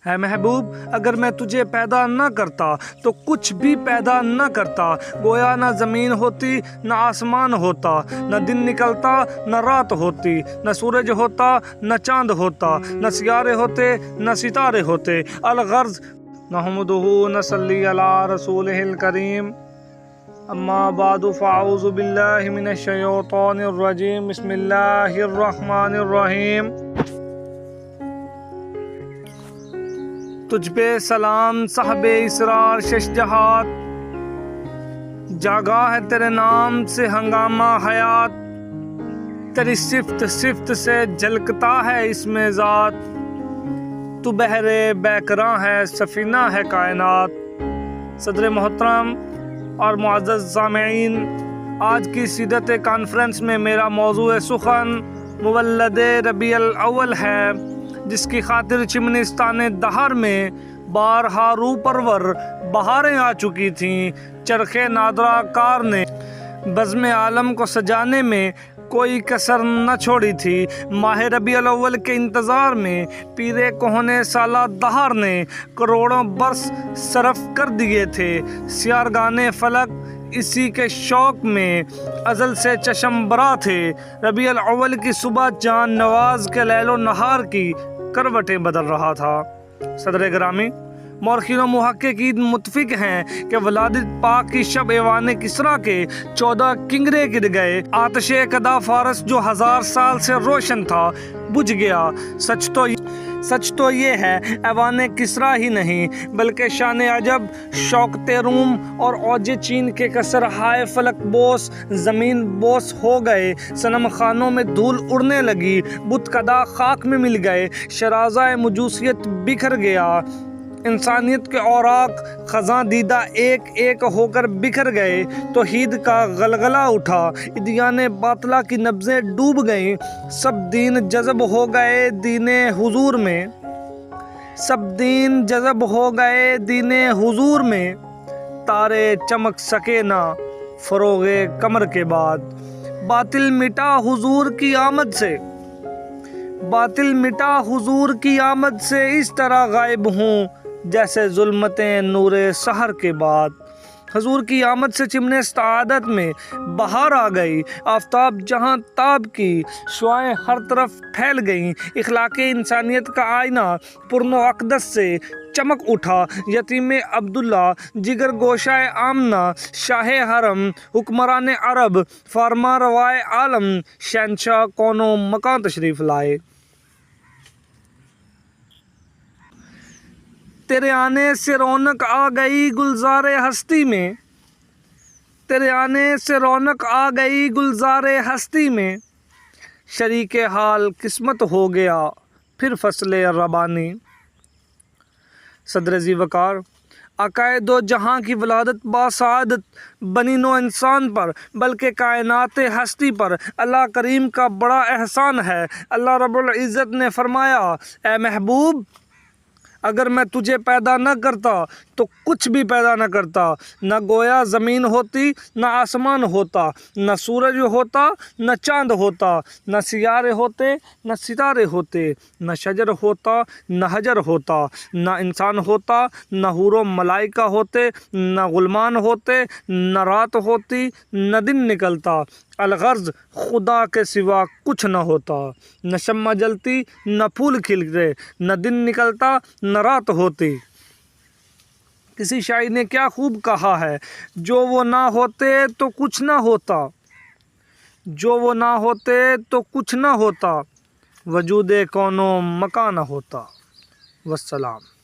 اے محبوب اگر میں تجھے پیدا نہ کرتا تو کچھ بھی پیدا نہ کرتا، گویا نہ زمین ہوتی نہ آسمان ہوتا، نہ دن نکلتا نہ رات ہوتی، نہ سورج ہوتا نہ چاند ہوتا، نہ سیارے ہوتے نہ ستارے ہوتے۔ الغرض نحمدہ نصلی علی رسولہ الکریم، اما بعد فاعوذ باللہ من الشیطان الرجیم، بسم اللہ الرحمن الرحیم۔ تجھ پہ سلام صاحب اسرار شش جہات، جاگا ہے تیرے نام سے ہنگامہ حیات، تیری صفت سے جھلکتا ہے اس میں ذات، تو بحر بیکراں ہے سفینہ ہے کائنات۔ صدر محترم اور معزز سامعین، آج کی سیدت کانفرنس میں میرا موضوع سخن مولد ربیع الاول ہے، جس کی خاطر چمنستان دہر میں بارہا رو پرور بہاریں آ چکی تھیں۔ چرخ نادرہ کار نے بزم عالم کو سجانے میں کوئی کسر نہ چھوڑی تھی۔ ماہ ربیع الاول کے انتظار میں پیر کہنے سالہ دہر نے کروڑوں برس صرف کر دیے تھے۔ سیارگان فلک اسی کے شوق میں ازل سے چشم برا تھے۔ ربیع الاول کی صبح جان نواز کے لیل و نہار کی کروٹیں بدل رہا تھا۔ صدر گرامی، مورخین و محققین متفق ہیں کہ ولادت پاک کی شب ایوان کسریٰ کے 14 کنگرے گر گئے۔ آتش قدا فارس جو 1000 سال سے روشن تھا بجھ گیا۔ سچ تو یہ ہے ایوان کسریٰ ہی نہیں بلکہ شان عجب شوکت روم اور اوج چین کے کسر ہائے فلک بوس زمین بوس ہو گئے۔ صنم خانوں میں دھول اڑنے لگی، بت قدا خاک میں مل گئے، شرازہ مجوسیت بکھر گیا، انسانیت کے اوراق خزاں دیدہ ایک ایک ہو کر بکھر گئے، توحید کا غلغلہ اٹھا، ادیان باطلہ کی نبضیں ڈوب گئیں، سب دین جذب ہو گئے دین حضور میں، سب دین جذب ہو گئے دین حضور میں، تارے چمک سکے نہ فروغ قمر کے بعد، باطل مٹا حضور کی آمد سے، باطل مٹا حضور کی آمد سے، اس طرح غائب ہوں جیسے ظلمتیں نور سحر کے بعد۔ حضور کی آمد سے چمن سعادت میں بہار آ گئی، آفتاب جہاں تاب کی شعائیں ہر طرف پھیل گئیں، اخلاق انسانیت کا آئینہ پرن و اقدس سے چمک اٹھا، یتیم عبداللہ، جگر گوشہ آمنہ، شاہ حرم، حکمران عرب، فرما روائے عالم، شہنشاہ کون و مکان تشریف لائے۔ تیرے آنے سے رونق آ گئی گلزار ہستی میں، تیرے آنے سے رونق آ گئی گلزار ہستی میں، شریک حال قسمت ہو گیا پھر فصل ربانی۔ صدر ذی وقار، آقائے دو جہاں کی ولادت باسعادت بنی نو انسان پر بلکہ کائنات ہستی پر اللہ کریم کا بڑا احسان ہے۔ اللہ رب العزت نے فرمایا، اے محبوب اگر میں تجھے پیدا نہ کرتا تو کچھ بھی پیدا نہ کرتا، نہ گویا زمین ہوتی نہ آسمان ہوتا، نہ سورج ہوتا نہ چاند ہوتا، نہ سیارے ہوتے نہ ستارے ہوتے، نہ شجر ہوتا نہ حجر ہوتا، نہ انسان ہوتا نہ حور و ملائکہ ہوتے، نہ غلمان ہوتے، نہ رات ہوتی نہ دن نکلتا۔ الغرض خدا کے سوا کچھ نہ ہوتا، نہ شمع جلتی نہ پھول کھلتے، نہ دن نکلتا نہ رات ہوتی۔ کسی شاعر نے کیا خوب کہا ہے، جو وہ نہ ہوتے تو کچھ نہ ہوتا، جو وہ نہ ہوتے تو کچھ نہ ہوتا، وجود کون و مکان نہ ہوتا۔ والسلام۔